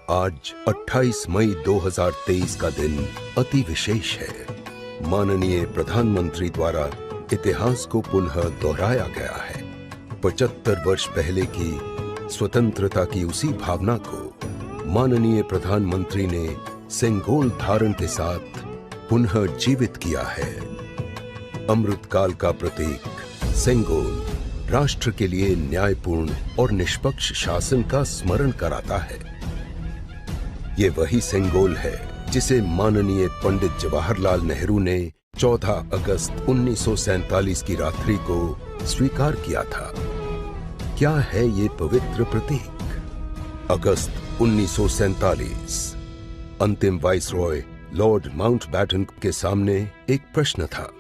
आज 28 मई 2023 का दिन अति विशेष है। माननीय प्रधानमंत्री द्वारा इतिहास को पुनः दोहराया गया है। 75 वर्ष पहले की स्वतंत्रता की उसी भावना को माननीय प्रधानमंत्री ने सेंगोल धारण के साथ पुनः जीवित किया है। अमृतकाल का प्रतीक सेंगोल राष्ट्र के लिए न्यायपूर्ण और निष्पक्ष शासन का स्मरण कराता है। ये वही सेंगोल है जिसे माननीय पंडित जवाहरलाल नेहरू ने 14 अगस्त 1947 की रात्रि को स्वीकार किया था। क्या है ये पवित्र प्रतीक? अगस्त 1947 अंतिम वाइसरॉय लॉर्ड माउंटबैटन के सामने एक प्रश्न था,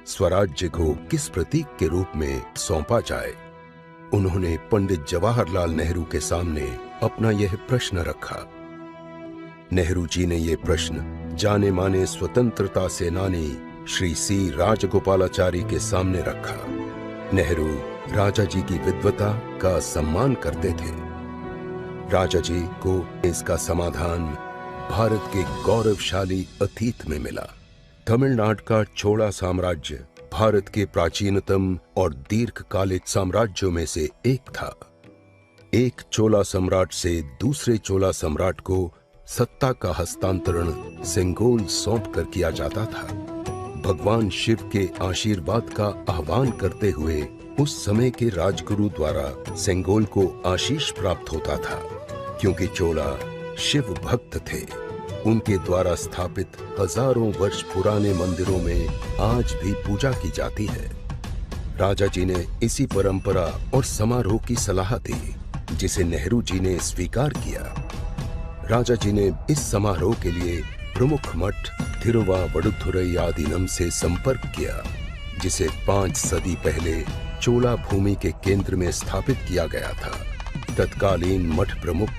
स्वराज्य को किस प्रतीक के रूप में सौंपा जाए। उन्होंने पंडित जवाहरलाल नेहरू के सामने अपना यह प्रश्न रखा। नेहरू जी ने यह प्रश्न जाने माने स्वतंत्रता सेनानी श्री सी राजगोपालाचारी के सामने रखा। नेहरू राजा जी की विद्वता का सम्मान करते थे। राजा जी को इसका समाधान भारत के गौरवशाली अतीत में मिला। तमिलनाडु का चोला साम्राज्य भारत के प्राचीनतम और दीर्घकालिक साम्राज्यों में से एक था। एक चोला सम्राट से दूसरे चोला सम्राट को सत्ता का हस्तांतरण सेंगोल सौंप कर किया जाता था। भगवान शिव के आशीर्वाद का आह्वान करते हुए उस समय के राजगुरु द्वारा सेंगोल को आशीष प्राप्त होता था। क्योंकि चोला शिव भक्त थे, उनके द्वारा स्थापित हजारों वर्ष पुराने मंदिरों में आज भी पूजा की जाती है। राजा जी ने इसी परंपरा और समारोह की सलाह दी, जिसे नेहरू जी ने स्वीकार किया। राजा जी ने इस समारोह के लिए प्रमुख मठ थिरुवावडुथुरई आदीनम से संपर्क किया, जिसे 5 सदी पहले चोला भूमि के केंद्र में स्थापित किया गया था। तत्कालीन मठ प्रमुख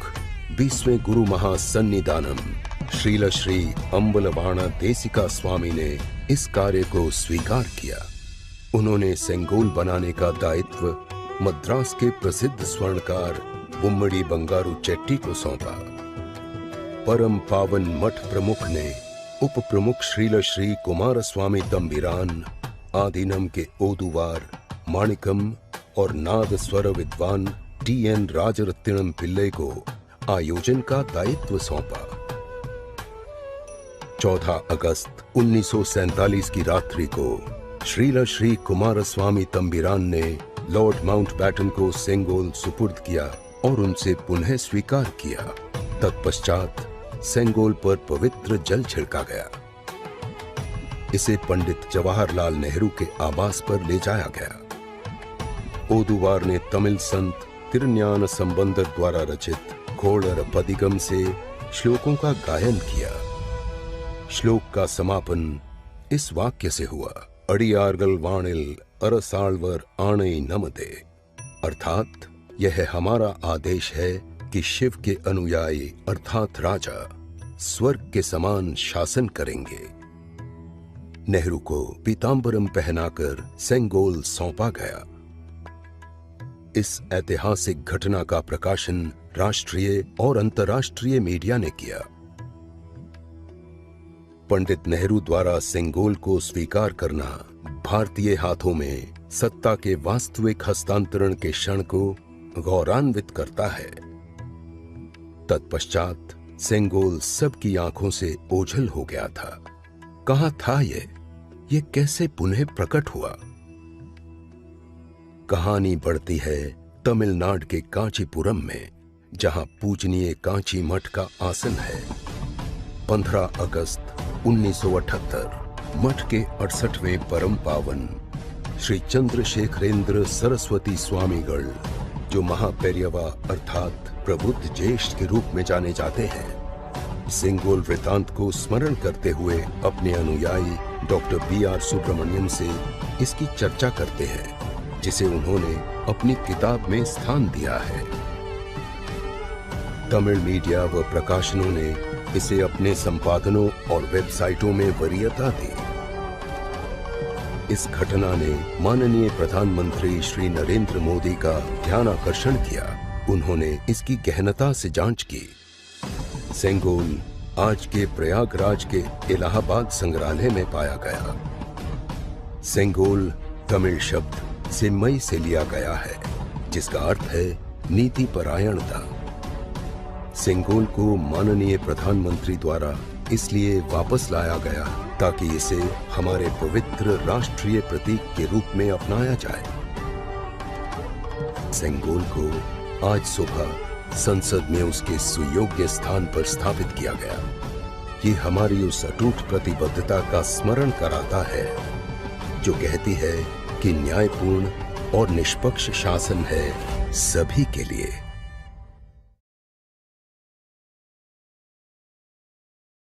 20वें गुरु महासन्निधानम श्रील श्री अम्बलवाणा देसिका स्वामी ने इस कार्य को स्वीकार किया। उन्होंने सेंगोल बनाने का दायित्व मद्रास के प्रसिद्ध स्वर्णकार बुम्मड़ी बंगारू चेट्टी को सौंपा। परम पावन मठ प्रमुख ने उप प्रमुख श्रील श्री कुमारस्वामी तंबिरान आदीनम के ओदुवार माणिकम और नाद स्वर विद्वान TN राजरत्नम पिल्ले को आयोजन का दायित्व सौंपा। 14 अगस्त 1947 की रात्रि को श्रील श्री कुमारस्वामी तंबिरान ने लॉर्ड माउंटबैटन को सेंगोल सुपुर्द किया और उनसे पुनः स्वीकार किया। तत्पश्चात सेंगोल पर पवित्र जल छिड़का गया। इसे पंडित जवाहरलाल नेहरू के आवास पर ले जाया गया। ओदुवार ने तमिल संत तिरुज्ञान संबंधर द्वारा रचित घोड़र पदिगम से श्लोकों का गायन किया। श्लोक का समापन इस वाक्य से हुआ, अड़ियारगल वाणिल अरसालवर आणे नमदे, अर्थात यह हमारा आदेश है कि शिव के अनुयायी अर्थात राजा स्वर्ग के समान शासन करेंगे। नेहरू को पीतांबरम पहनाकर सेंगोल सौंपा गया। इस ऐतिहासिक घटना का प्रकाशन राष्ट्रीय और अंतर्राष्ट्रीय मीडिया ने किया। पंडित नेहरू द्वारा सेंगोल को स्वीकार करना भारतीय हाथों में सत्ता के वास्तविक हस्तांतरण के क्षण को गौरवान्वित करता है। तत्पश्चात सेंगोल सबकी आंखों से ओझल हो गया था। कहां था ये कैसे पुनः प्रकट हुआ? कहानी बढ़ती है तमिलनाडु के कांचीपुरम में, जहां पूजनीय कांची मठ का आसन है। 15 अगस्त 1978 मठ के 68वें परम पावन श्री चंद्रशेखरेंद्र सरस्वती स्वामीगढ़, जो महापेरियवा अर्थात प्रबुद्ध ज्येष्ठ के रूप में जाने जाते हैं, सेंगोल वृतांत को स्मरण करते हुए अपने अनुयायी डॉक्टर BR सुब्रमण्यम से इसकी चर्चा करते हैं, जिसे उन्होंने अपनी किताब में स्थान दिया है। तमिल मीडिया व प्रकाशनों ने इसे अपने संपादनों और वेबसाइटों में वरीयता दी। इस घटना ने माननीय प्रधानमंत्री श्री नरेंद्र मोदी का ध्यान आकर्षण किया। उन्होंने इसकी गहनता से जांच की। सेंगोल आज के प्रयागराज के इलाहाबाद संग्रहालय में पाया गया। सेंगोल तमिल शब्द सेम्मई से लिया गया है, जिसका अर्थ है नीति परायणता। सेंगोल को माननीय प्रधानमंत्री द्वारा इसलिए वापस लाया गया ताकि इसे हमारे पवित्र राष्ट्रीय प्रतीक के रूप में अपनाया जाए। सेंगोल को आज सुबह संसद में उसके सुयोग्य स्थान पर स्थापित किया गया। ये हमारी उस अटूट प्रतिबद्धता का स्मरण कराता है जो कहती है कि न्यायपूर्ण और निष्पक्ष शासन है सभी के लिए।